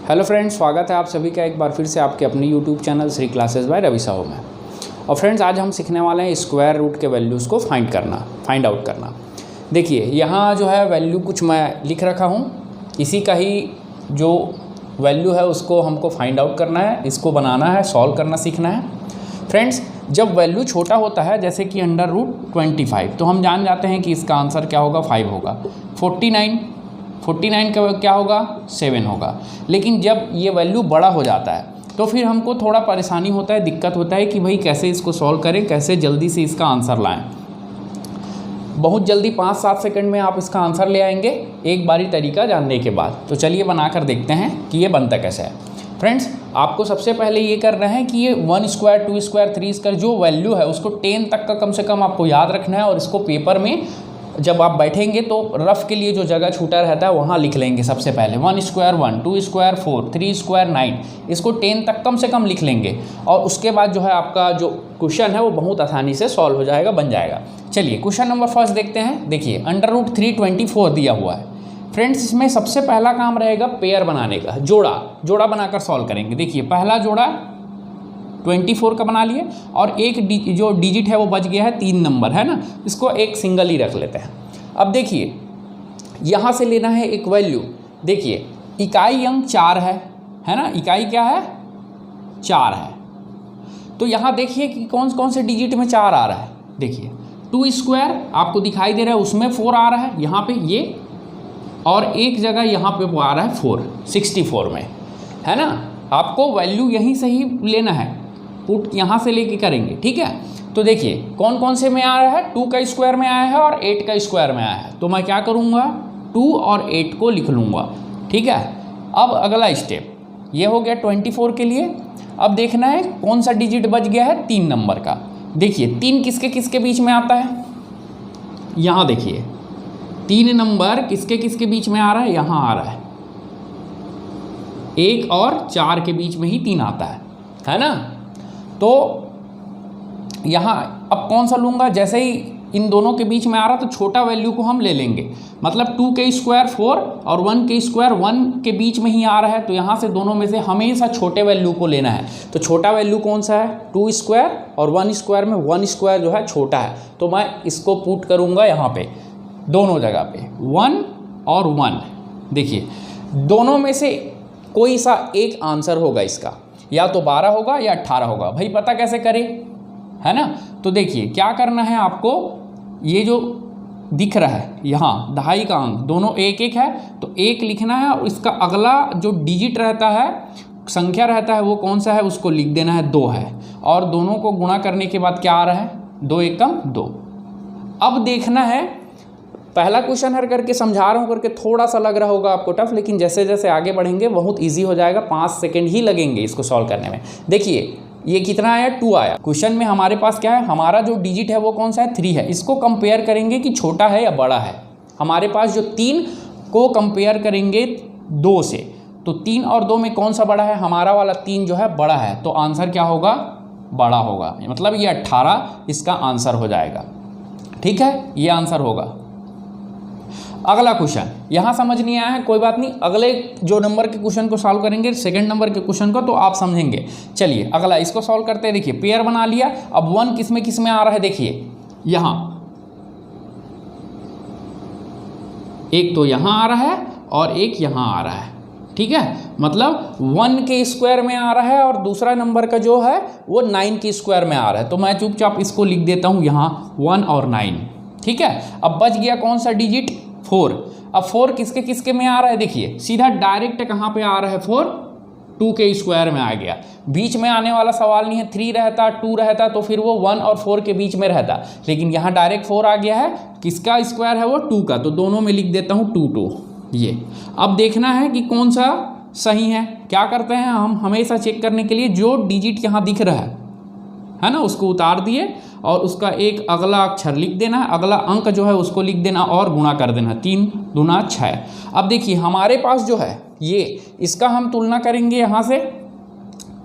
Hello friends, स्वागत है आप सभी का एक बार फिर से आपके अपने YouTube channel Shri classes by Ravi Sahu में। और फ्रेंड्स, आज हम सीखने वाले हैं स्क्वायर रूट के वैल्यूज़ को फाइंड आउट करना। देखिए, यहाँ जो है वैल्यू कुछ मैं लिख रखा हूँ, इसी का ही जो वैल्यू है उसको हमको फाइंड आउट करना है, इसको बनाना है, सॉल्व करना सीखना है। फ्रेंड्स, जब वैल्यू छोटा होता है जैसे कि √25, तो हम जान जाते हैं कि इसका आंसर क्या होगा, 5 होगा। 49 का क्या होगा, 7 होगा। लेकिन जब ये वैल्यू बड़ा हो जाता है तो फिर हमको थोड़ा परेशानी होता है, दिक्कत होता है कि भाई कैसे इसको सॉल्व करें, कैसे जल्दी से इसका आंसर लाएं। बहुत जल्दी 5-7 सेकंड में आप इसका आंसर ले आएंगे एक बारी तरीका जानने के बाद। तो चलिए बनाकर देखते हैं कि ये बनता कैसे है। फ्रेंड्स, आपको सबसे पहले ये करना है कि ये 1 स्क्वायर 2 स्क्वायर 3 स्क्वायर जो वैल्यू है उसको 10 तक का कम से कम आपको याद रखना है। और इसको पेपर में जब आप बैठेंगे तो रफ के लिए जो जगह छूटा रहता है वहाँ लिख लेंगे। सबसे पहले 1 स्क्वायर 1, 2 स्क्वायर 4, 3 स्क्वायर 9, इसको 10 तक कम से कम लिख लेंगे। और उसके बाद जो है आपका जो क्वेश्चन है वो बहुत आसानी से सॉल्व हो जाएगा, बन जाएगा। चलिए क्वेश्चन नंबर फर्स्ट देखते हैं। देखिए, √324 दिया हुआ है। फ्रेंड्स, इसमें सबसे पहला काम रहेगा पेयर बनाने का, जोड़ा बनाकर सॉल्व करेंगे। देखिए, पहला जोड़ा 24 का बना लिए और एक जो डिजिट है वो बच गया है 3 नंबर, है ना, इसको एक सिंगल ही रख लेते हैं। अब देखिए, यहाँ से लेना है एक वैल्यू। देखिए, इकाई अंक 4 है ना, इकाई क्या है, 4 है। तो यहाँ देखिए कि कौन कौन से डिजिट में 4 आ रहा है। देखिए, 2 स्क्वायर आपको दिखाई दे रहा है, उसमें 4 आ रहा है यहाँ पे ये, और एक जगह यहाँ पे वो आ रहा है 4, 64 में, है ना। आपको वैल्यू यहीं से ही लेना है, पुट यहाँ से लेके करेंगे, ठीक है। तो देखिए कौन कौन से में आ रहा है, 2 का स्क्वायर में आया है और 8 का स्क्वायर में आया है। तो मैं क्या करूँगा, 2 और 8 को लिख लूँगा, ठीक है। अब अगला स्टेप ये हो गया 24 के लिए। अब देखना है कौन सा डिजिट बच गया है, 3 नंबर का। देखिए 3 किसके किसके बीच में आता है, यहाँ देखिए 3 नंबर किसके किसके बीच में आ रहा है, यहाँ आ रहा है। 1 और 4 के बीच में ही 3 आता है ना। तो यहाँ अब कौन सा लूँगा, जैसे ही इन दोनों के बीच में आ रहा तो छोटा वैल्यू को हम ले लेंगे। मतलब 2 के स्क्वायर 4 और 1 के स्क्वायर 1 के बीच में ही आ रहा है, तो यहाँ से दोनों में से हमेशा छोटे वैल्यू को लेना है। तो छोटा वैल्यू कौन सा है, 2 स्क्वायर, और 1 स्क्वायर में 1 स्क्वायर जो है छोटा है, तो मैं इसको पुट करूँगा यहाँ पे दोनों जगह पे 1 और 1। देखिए, दोनों में से कोई सा एक आंसर होगा इसका, या तो 12 होगा या 18 होगा। भाई पता कैसे करें, है ना। तो देखिए क्या करना है आपको, ये जो दिख रहा है यहाँ दहाई का अंक दोनों 1-1 है, तो 1 लिखना है और इसका अगला जो डिजिट रहता है, संख्या रहता है, वो कौन सा है उसको लिख देना है, 2 है। और दोनों को गुणा करने के बाद क्या आ रहा है, 2 एकम 2। अब देखना है, पहला क्वेश्चन हर करके समझा रहा हूँ करके थोड़ा सा लग रहा होगा आपको टफ, लेकिन जैसे जैसे आगे बढ़ेंगे बहुत इजी हो जाएगा। 5 सेकंड ही लगेंगे इसको सॉल्व करने में। देखिए ये कितना आया, 2 आया। क्वेश्चन में हमारे पास क्या है, हमारा जो डिजिट है वो कौन सा है, 3 है। इसको कंपेयर करेंगे कि छोटा है या बड़ा है। हमारे पास जो 3 को कंपेयर करेंगे 2 से, तो 3 और 2 में कौन सा बड़ा है, हमारा वाला 3 जो है बड़ा है, तो आंसर क्या होगा, बड़ा होगा। मतलब ये 18 इसका आंसर हो जाएगा, ठीक है, ये आंसर होगा। अगला क्वेश्चन यहाँ समझ नहीं आया है, कोई बात नहीं, अगले जो नंबर के क्वेश्चन को सॉल्व करेंगे, सेकंड नंबर के क्वेश्चन को, तो आप समझेंगे। चलिए अगला इसको सॉल्व करते हैं। देखिए पेयर बना लिया। अब 1 किस में आ रहा है, देखिए यहाँ एक तो यहाँ आ रहा है और एक यहाँ आ रहा है, ठीक है। मतलब 1 के स्क्वायर में आ रहा है और दूसरा नंबर का जो है वो 9 के स्क्वायर में आ रहा है। तो मैं चुपचाप इसको लिख देता हूँ यहाँ 1 और 9, ठीक है। अब बच गया कौन सा डिजिट, 4। अब 4 किसके किसके में आ रहा है, देखिए सीधा डायरेक्ट कहाँ पे आ रहा है, 4 2 के स्क्वायर में आ गया। बीच में आने वाला सवाल नहीं है, 3 रहता 2 रहता तो फिर वो 1 और 4 के बीच में रहता, लेकिन यहाँ डायरेक्ट 4 आ गया है। किसका स्क्वायर है वो, 2 का, तो दोनों में लिख देता हूँ 2 2 ये। अब देखना है कि कौन सा सही है। क्या करते हैं हम, हमेशा चेक करने के लिए जो डिजिट यहाँ दिख रहा है ना, उसको उतार दिए और उसका एक अगला अक्षर लिख देना है, अगला अंक जो है उसको लिख देना और गुणा कर देना, 3 दूना 6। अब देखिए हमारे पास जो है ये, इसका हम तुलना करेंगे यहाँ से।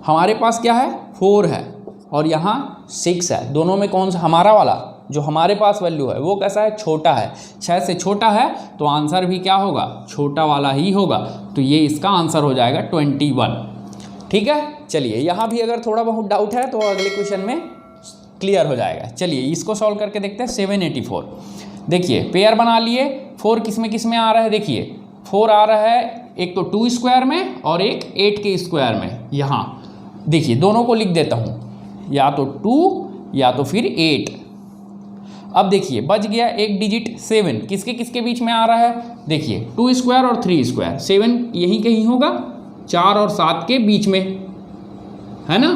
हमारे पास क्या है, 4 है, और यहाँ 6 है, दोनों में कौन सा हमारा वाला जो हमारे पास वैल्यू है वो कैसा है, छोटा है। 6 से छोटा है तो आंसर भी क्या होगा, छोटा वाला ही होगा। तो ये इसका आंसर हो जाएगा 21। ठीक है, चलिए यहाँ भी अगर थोड़ा बहुत डाउट है तो अगले क्वेश्चन में क्लियर हो जाएगा। चलिए इसको सॉल्व करके देखते हैं। 784 देखिए पेयर बना लिए। 4 किस में आ रहा है, देखिए 4 आ रहा है एक तो 2 स्क्वायर में और एक 8 के स्क्वायर में। यहाँ देखिए दोनों को लिख देता हूँ, या तो 2 या तो फिर 8। अब देखिए बच गया एक डिजिट 7, किसके बीच में आ रहा है, देखिए 2 स्क्वायर और 3 स्क्वायर, 7 यहीं कहीं होगा 4 और 7 के बीच में, है ना।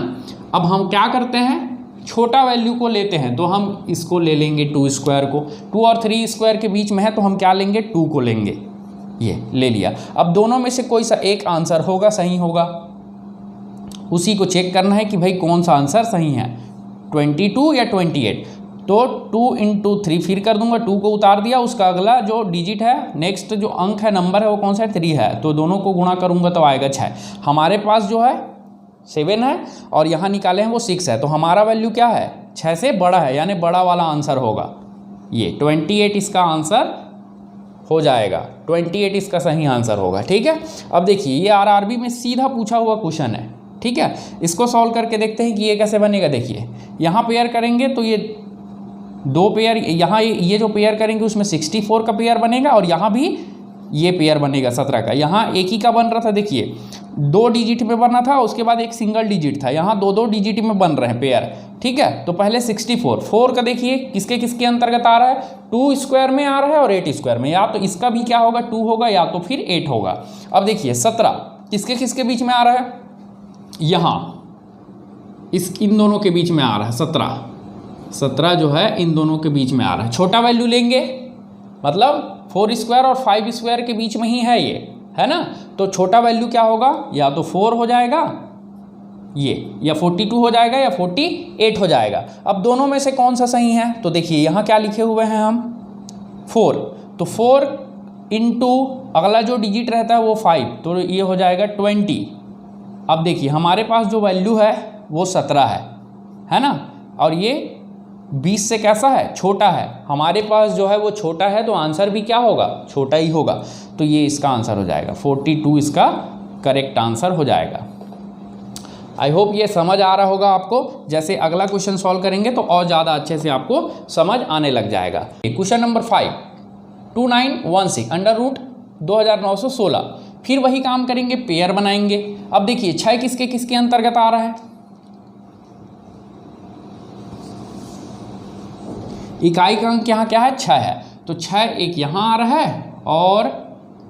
अब हम क्या करते हैं, छोटा वैल्यू को लेते हैं, तो हम इसको ले लेंगे 2 स्क्वायर को। 2 और 3 स्क्वायर के बीच में है तो हम क्या लेंगे, 2 को लेंगे, ये ले लिया। अब दोनों में से कोई सा एक आंसर होगा, सही होगा, उसी को चेक करना है कि भाई कौन सा आंसर सही है, 22 या 28। तो 2 × 3 फिर कर दूंगा, 2 को उतार दिया, उसका अगला जो डिजिट है, नेक्स्ट जो अंक है, नंबर है, वो कौन सा है, 3 है, तो दोनों को गुणा करूंगा तो आएगा 6। हमारे पास जो है 7 है और यहाँ निकाले हैं वो 6 है, तो हमारा वैल्यू क्या है, 6 से बड़ा है, यानी बड़ा वाला आंसर होगा ये 28 इसका आंसर हो जाएगा। 28 इसका सही आंसर होगा। ठीक है, अब देखिए ये RRB में सीधा पूछा हुआ क्वेश्चन है। ठीक है, इसको सॉल्व करके देखते हैं कि ये कैसे बनेगा। देखिए यहाँ पेयर करेंगे तो ये 2 पेयर, यहाँ ये जो पेयर करेंगे उसमें 64 का पेयर बनेगा और यहाँ भी ये पेयर बनेगा 17 का। यहाँ एक ही का बन रहा था, देखिए 2 डिजिट में बना था, उसके बाद एक सिंगल डिजिट था, यहाँ 2 डिजिट में बन रहे हैं पेयर। ठीक है, तो पहले 64, 4 का देखिए किसके अंतर्गत आ रहा है, 2 स्क्वायर में आ रहा है और 8 स्क्वायर में, या तो इसका भी क्या होगा 2 होगा या तो फिर 8 होगा। अब देखिए 17 किसके बीच में आ रहा है, यहाँ इन दोनों के बीच में आ रहा है। 17 जो है इन दोनों के बीच में आ रहा है। छोटा वैल्यू लेंगे, मतलब 4 स्क्वायर और 5 स्क्वायर के बीच में ही है ये, है ना। तो छोटा वैल्यू क्या होगा, या तो 4 हो जाएगा ये, या 42 हो जाएगा, या 48 हो जाएगा। अब दोनों में से कौन सा सही है, तो देखिए यहाँ क्या लिखे हुए हैं हम 4, तो 4 × अगला जो डिजिट रहता है वो 5, तो ये हो जाएगा 20। अब देखिए हमारे पास जो वैल्यू है वो 17 है ना, और ये 20 से कैसा है, छोटा है। हमारे पास जो है वो छोटा है, तो आंसर भी क्या होगा, छोटा ही होगा। तो ये इसका आंसर हो जाएगा 42, इसका करेक्ट आंसर हो जाएगा। आई होप ये समझ आ रहा होगा आपको। जैसे अगला क्वेश्चन सॉल्व करेंगे तो और ज़्यादा अच्छे से आपको समझ आने लग जाएगा। Question number 5, 2916 √2916। फिर वही काम करेंगे, पेयर बनाएंगे। अब देखिए 6 किसके अंतर्गत आ रहा है, इकाई का अंक यहाँ क्या है, 6 है, तो 6 एक यहाँ आ रहा है और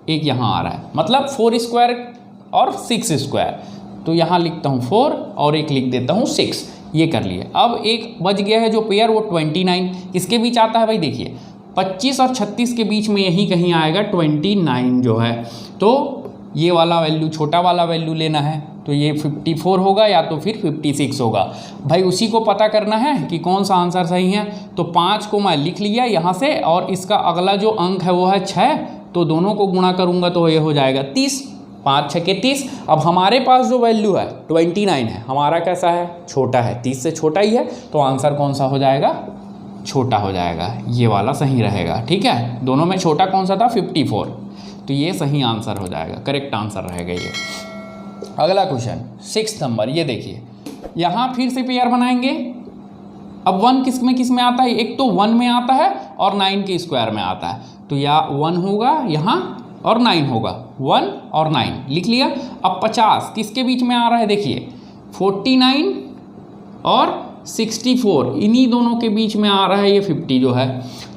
एक यहाँ आ रहा है, मतलब 4 स्क्वायर और 6 स्क्वायर। तो यहाँ लिखता हूँ 4 और एक लिख देता हूँ 6, ये कर लिए। अब एक बच गया है जो पेयर, वो 29 किसके बीच आता है भाई, देखिए 25 और 36 के बीच में यहीं कहीं आएगा 29 जो है। तो ये वाला वैल्यू, छोटा वाला वैल्यू लेना है, तो ये 54 होगा या तो फिर 56 होगा। भाई उसी को पता करना है कि कौन सा आंसर सही है। तो 5 को मैं लिख लिया यहाँ से, और इसका अगला जो अंक है वो है 6, तो दोनों को गुणा करूँगा तो ये हो जाएगा 30, 5 6 के 30। अब हमारे पास जो वैल्यू है 29 है, हमारा कैसा है, छोटा है, 30 से छोटा ही है, तो आंसर कौन सा हो जाएगा, छोटा हो जाएगा, ये वाला सही रहेगा। ठीक है, दोनों में छोटा कौन सा था, 54, तो ये सही आंसर हो जाएगा, करेक्ट आंसर रहेगा ये। अगला क्वेश्चन 6 नंबर, ये देखिए यहाँ फिर से पेयर बनाएंगे। अब 1 किस में आता है, एक तो 1 में आता है और 9 के स्क्वायर में आता है, तो या 1 होगा यहाँ और 9 होगा, 1 और 9 लिख लिया। अब 50 किसके बीच में आ रहा है, देखिए 49 और 64, इन्हीं दोनों के बीच में आ रहा है ये 50 जो है।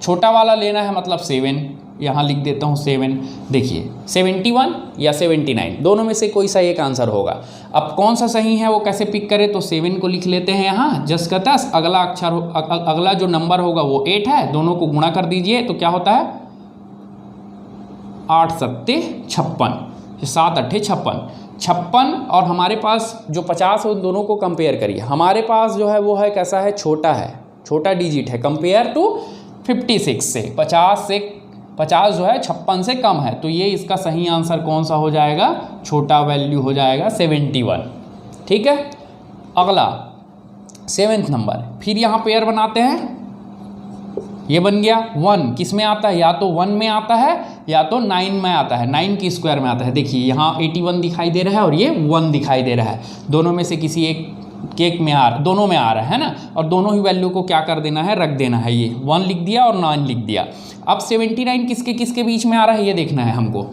छोटा वाला लेना है, मतलब 7, यहाँ लिख देता हूँ 7। देखिए 71 या 79, दोनों में से कोई सा एक आंसर होगा। अब कौन सा सही है वो कैसे पिक करें, तो 7 को लिख लेते हैं यहाँ 10 का 10, अगला अक्षर अगला जो नंबर होगा वो 8 है, दोनों को गुणा कर दीजिए तो क्या होता है 8 7 56, 7 8 56 और हमारे पास जो 50 है उन दोनों को कंपेयर करिए। हमारे पास जो है वो है कैसा है, छोटा है, छोटा डिजिट है कंपेयर टू 56 से। 50 जो है 56 से कम है, तो ये इसका सही आंसर कौन सा हो जाएगा, छोटा वैल्यू हो जाएगा 71। ठीक है, अगला 7th नंबर, फिर यहाँ पेयर बनाते हैं, ये बन गया 1 किस में आता है, या तो 1 में आता है या तो 9 में आता है, 9 की स्क्वायर में आता है। देखिए यहाँ 81 दिखाई दे रहा है और ये 1 दिखाई दे रहा है, दोनों में से किसी एक केक में दोनों में आ रहा है ना, और दोनों ही वैल्यू को क्या कर देना है, रख देना है। ये 1 लिख दिया और 9 लिख दिया। अब 79 किसके किसके बीच में आ रहा है ये देखना है हमको।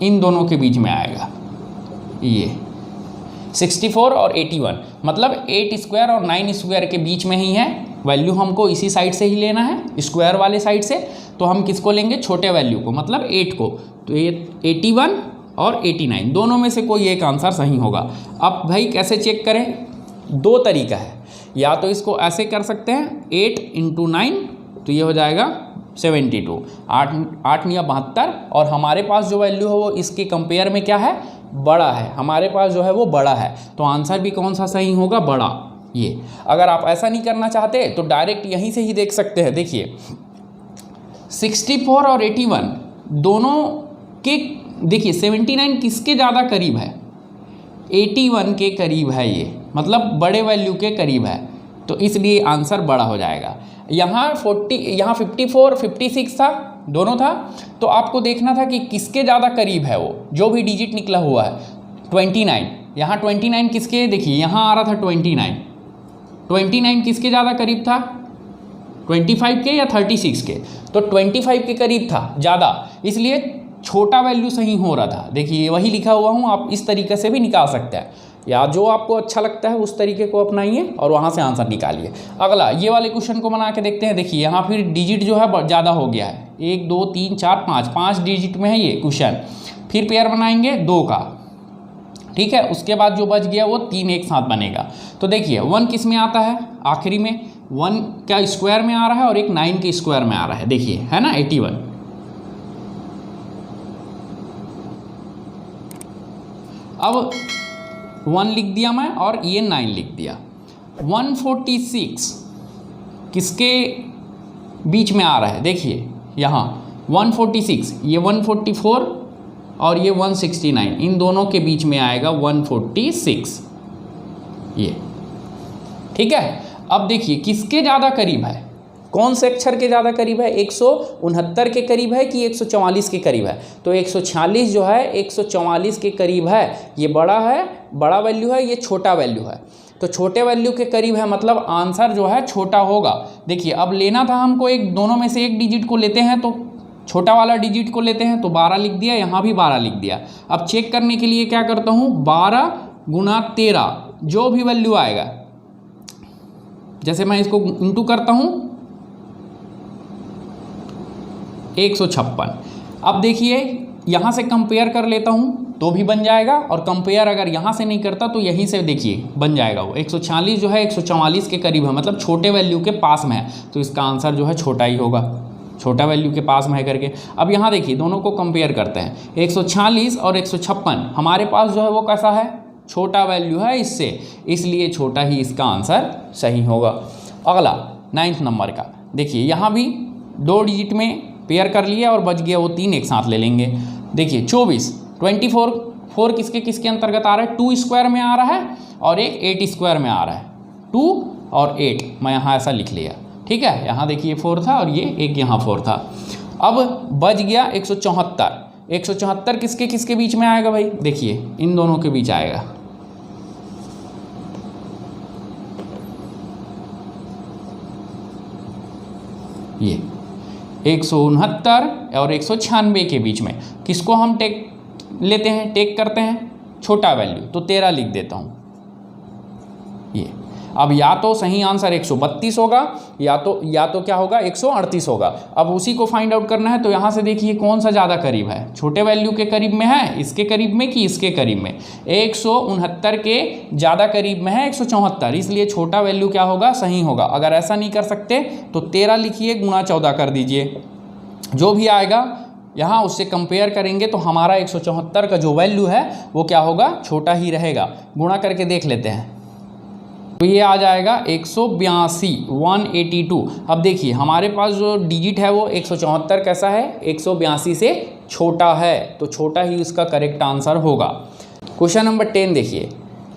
इन दोनों के बीच में आएगा ये 64 और 81, मतलब 8 स्क्वायर और 9 स्क्वायर के बीच में ही है। वैल्यू हमको इसी साइड से ही लेना है, स्क्वायर वाले साइड से। तो हम किसको लेंगे, छोटे वैल्यू को, मतलब 8 को। तो ये 81 और 89 दोनों में से कोई एक आंसर सही होगा। अब भाई कैसे चेक करें, दो तरीका है, या तो इसको ऐसे कर सकते हैं 8 × 9, तो ये हो जाएगा 72, 8 या 72, और हमारे पास जो वैल्यू है वो इसके कंपेयर में क्या है, बड़ा है, हमारे पास जो है वो बड़ा है। तो आंसर भी कौन सा सही होगा, बड़ा। ये अगर आप ऐसा नहीं करना चाहते तो डायरेक्ट यहीं से ही देख सकते हैं। देखिए 64 और 81 दोनों के, देखिए 79 किसके ज़्यादा करीब है, 81 के करीब है, ये मतलब बड़े वैल्यू के करीब है, तो इसलिए आंसर बड़ा हो जाएगा। यहाँ 54 56 था, दोनों था, तो आपको देखना था कि किसके ज़्यादा करीब है वो, जो भी डिजिट निकला हुआ है। 29, यहाँ 29 किसके, देखिए यहाँ आ रहा था 29 किसके ज़्यादा करीब था, 25 के या 36 के, तो 25 के करीब था ज़्यादा, इसलिए छोटा वैल्यू सही हो रहा था। देखिए वही लिखा हुआ हूँ, आप इस तरीके से भी निकाल सकते हैं, या जो आपको अच्छा लगता है उस तरीके को अपनाइए और वहाँ से आंसर निकालिए। अगला ये वाले क्वेश्चन को बना के देखते हैं। देखिए यहाँ फिर डिजिट जो है ज़्यादा हो गया है, 1 2 3 4 5 डिजिट में है ये क्वेश्चन। फिर पेयर बनाएंगे 2 का, ठीक है, उसके बाद जो बच गया वो 3 एक साथ बनेगा। तो देखिए 1 किस में आता है, आखिरी में 1 क्या स्क्वायर में आ रहा है और एक 9 के स्क्वायर में आ रहा है, देखिए है ना 81। अब 1 लिख दिया मैं और ये 9 लिख दिया। 146 किसके बीच में आ रहा है, देखिए यहाँ 146, ये 144 और ये 169, इन दोनों के बीच में आएगा 146, ये ठीक है। अब देखिए किसके ज़्यादा करीब है, कौन से अक्षर के ज़्यादा करीब है, 169 के करीब है कि 144 के करीब है। तो 146 जो है 144 के करीब है, ये बड़ा है, बड़ा वैल्यू है, ये छोटा वैल्यू है, तो छोटे वैल्यू के करीब है, मतलब आंसर जो है छोटा होगा। देखिए अब लेना था हमको एक, दोनों में से एक डिजिट को लेते हैं, तो छोटा वाला डिजिट को लेते हैं, तो 12 लिख दिया, यहाँ भी 12 लिख दिया। अब चेक करने के लिए क्या करता हूँ, 12 × 13 जो भी वैल्यू आएगा, जैसे मैं इसको इंटू करता हूँ 156। अब देखिए यहाँ से कंपेयर कर लेता हूँ तो भी बन जाएगा, और कंपेयर अगर यहाँ से नहीं करता तो यहीं से देखिए बन जाएगा। वो 146 जो है 144 के करीब है, मतलब छोटे वैल्यू के पास में है, तो इसका आंसर जो है छोटा ही होगा, छोटा वैल्यू के पास में है करके। अब यहाँ देखिए दोनों को कंपेयर करते हैं, 146 और 156 हमारे पास जो है वो कैसा है, छोटा वैल्यू है इससे, इसलिए छोटा ही इसका आंसर सही होगा। अगला 9th नंबर का देखिए, यहाँ भी 2 डिजिट में पेयर कर लिया और बच गया वो 3 एक साथ ले लेंगे। देखिए 24 किसके किसके अंतर्गत आ रहा है, 2 स्क्वायर में आ रहा है और एक 8 स्क्वायर में आ रहा है, 2 और 8 मैं यहाँ ऐसा लिख लिया, ठीक है। यहाँ देखिए 4 था और ये एक यहाँ 4 था। अब बच गया 174 किसके किसके बीच में आएगा भाई, देखिए इन दोनों के बीच आएगा, ये 169 और 196 के बीच में। किसको हम टेक लेते हैं, टेक करते हैं छोटा वैल्यू, तो 13 लिख देता हूँ ये। अब या तो सही आंसर 132 होगा या तो क्या होगा 138 होगा। अब उसी को फाइंड आउट करना है, तो यहाँ से देखिए कौन सा ज़्यादा करीब है, छोटे वैल्यू के करीब में है, इसके करीब में कि इसके करीब में। 169 के ज़्यादा करीब में है 174, इसलिए छोटा वैल्यू क्या होगा, सही होगा। अगर ऐसा नहीं कर सकते तो 13 लिखिए, गुणा 14 कर दीजिए, जो भी आएगा यहाँ उससे कंपेयर करेंगे तो हमारा 174 का जो वैल्यू है वो क्या होगा, छोटा ही रहेगा। गुणा करके देख लेते हैं, तो ये आ जाएगा 182, 182। अब देखिए हमारे पास जो डिजिट है वो 174 कैसा है, 182 से छोटा है, तो छोटा ही उसका करेक्ट आंसर होगा। क्वेश्चन नंबर 10 देखिए,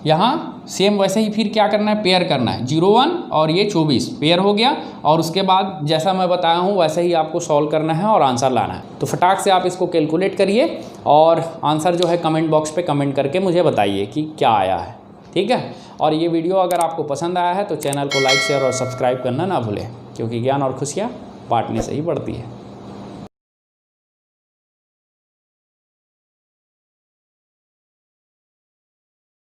यहाँ सेम वैसे ही फिर क्या करना है, पेयर करना है। 01 और ये 24 पेयर हो गया, और उसके बाद जैसा मैं बताया हूँ वैसे ही आपको सॉल्व करना है और आंसर लाना है। तो फटाक से आप इसको कैलकुलेट करिए और आंसर जो है कमेंट बॉक्स पे कमेंट करके मुझे बताइए कि क्या आया है, ठीक है। और ये वीडियो अगर आपको पसंद आया है तो चैनल को लाइक शेयर और सब्सक्राइब करना ना भूलें, क्योंकि ज्ञान और खुशियाँ बांटने से ही बढ़ती है।